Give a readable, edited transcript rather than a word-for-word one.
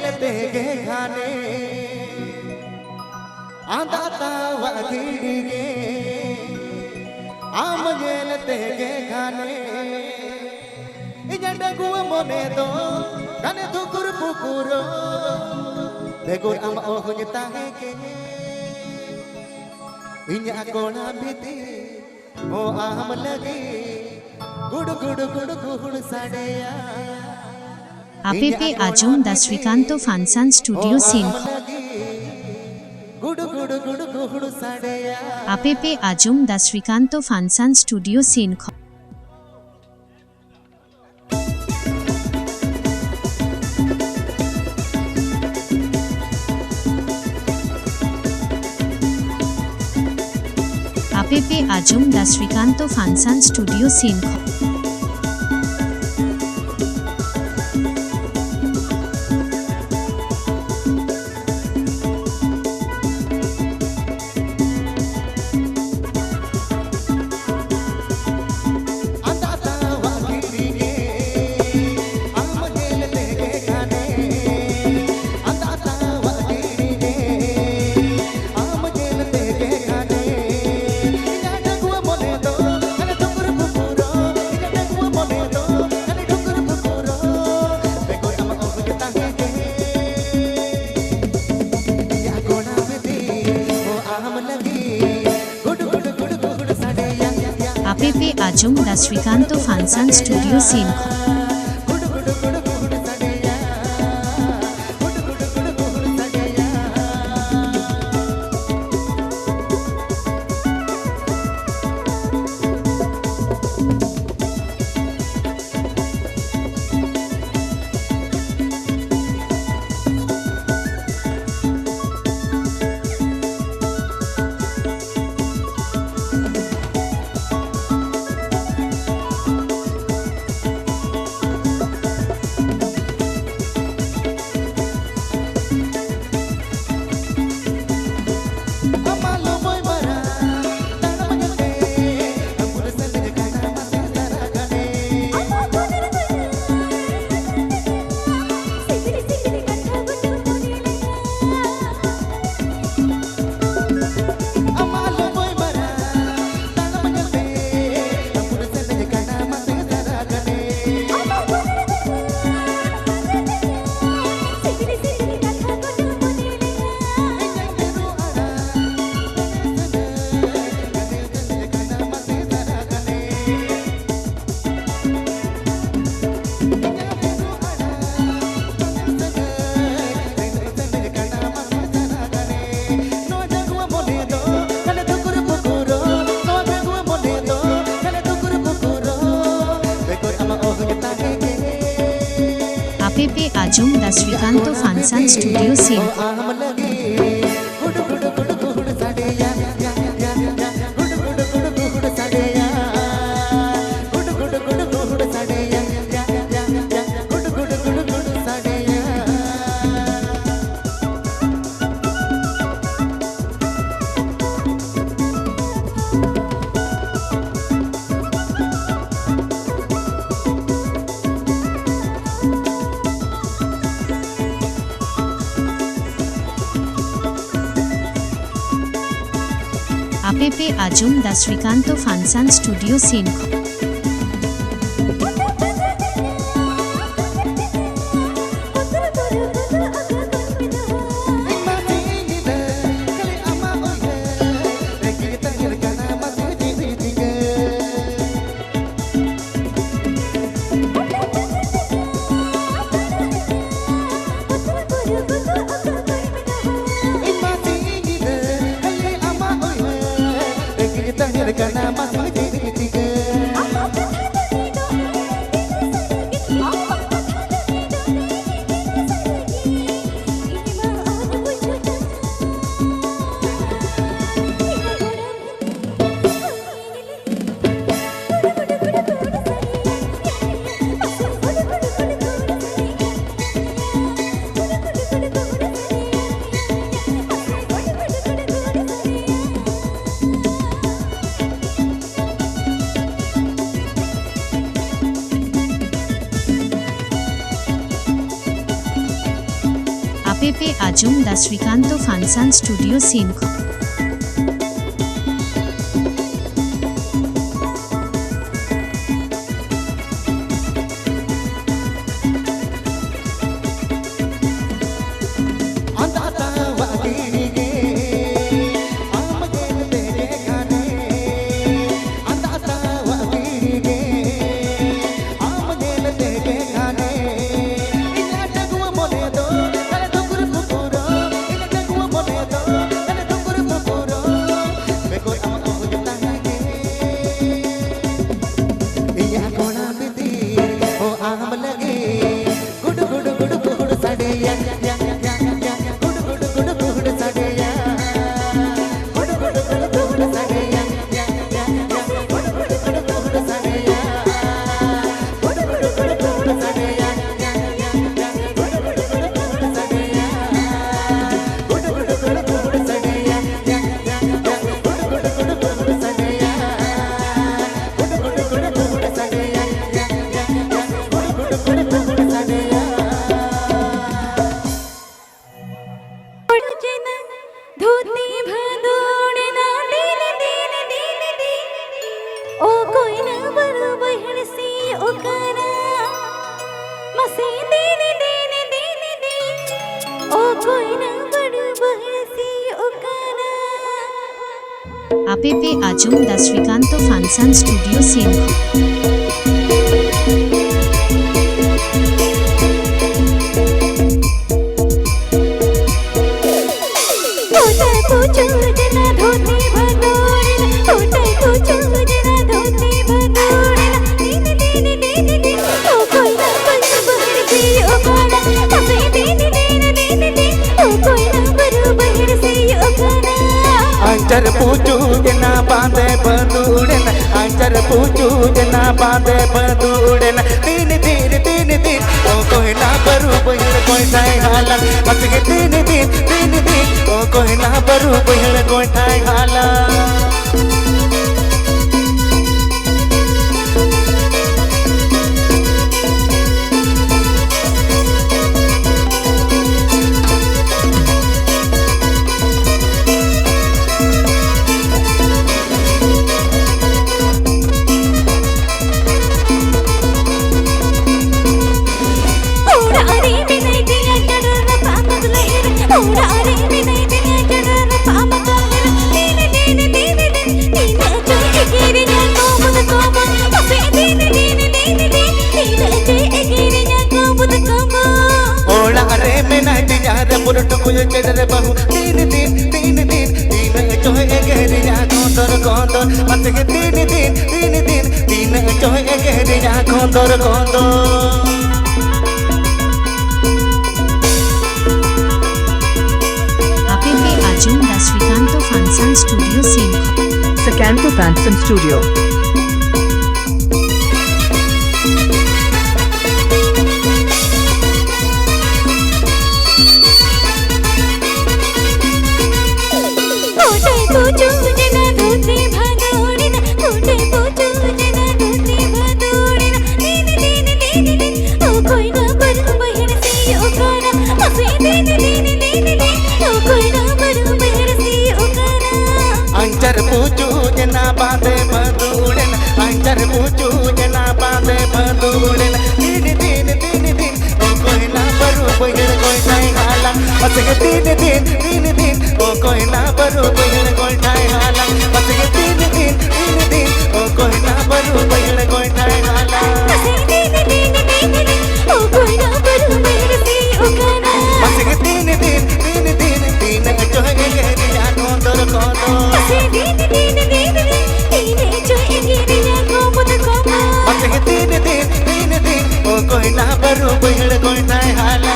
लेते के खाने आंदा तावा गिड़गे आम लेते के खाने इजंडा गुआ मोने दो कने तुकुर पुकुरो Begur am ohnya tahe ke inya kona biti o am lagi गुड़ गुड़ गुड़ गुड़ साड़ेया APP Ajum the Srikanto Fansan Studio Scene गुड़ गुड़ गुड़ गुड़ साड़ेया APP Ajum the Srikanto Fansan Studio Scene APP Ajum the Srikanto Fansan Studio Scene APP Ajum the Srikanto Fansan Studio Scene APP Ajum the Srikanto Fansan Studio Scene APP Ajum the Srikanto Fansan Studio Scene karena masih tiga APP Ajum Da Srikanto Fansan Studio Simco. APP Ajum Da Srikanto Fansan Studio Simco. Anchor पूछू जना बांधे बंदूड़न anchor पूछू जना बांधे बंदूड़न तीन दिन ओ कोई ना बरू बहिर कोई ठाई हालन मत के तीन दिन ओ कोई ना बरू बहिर कोई ठाई हालन पुरटु कुछ चढ़ बहु तीन दिन चोहे गहरिया कोंदर मत के तीन चोहे गहरिया कोंदर APP Ajum Da Srikanto Fansan Studio Simco. Srikanto Fansan Studio. Anchor पूछू जना बांधे बंदूड़न अंचर पूछू जना बांधे बंदूड़न तीन दिन ओ कोई ना बरू बहिर कोई ठाई हाला मत के तीन दिन ओ कोई ना बरू बहिर कोई ठाई हाला मत के तीन दिन ओ कोई ना बरू बहिर कोई ठाई हाला ओ कोई ना बरू बहिर मत के तीन दिन चोहे गहरिया कोंदर मत के तीन दिन ओ कोई ना बरू बहिर कोई ठाई हाला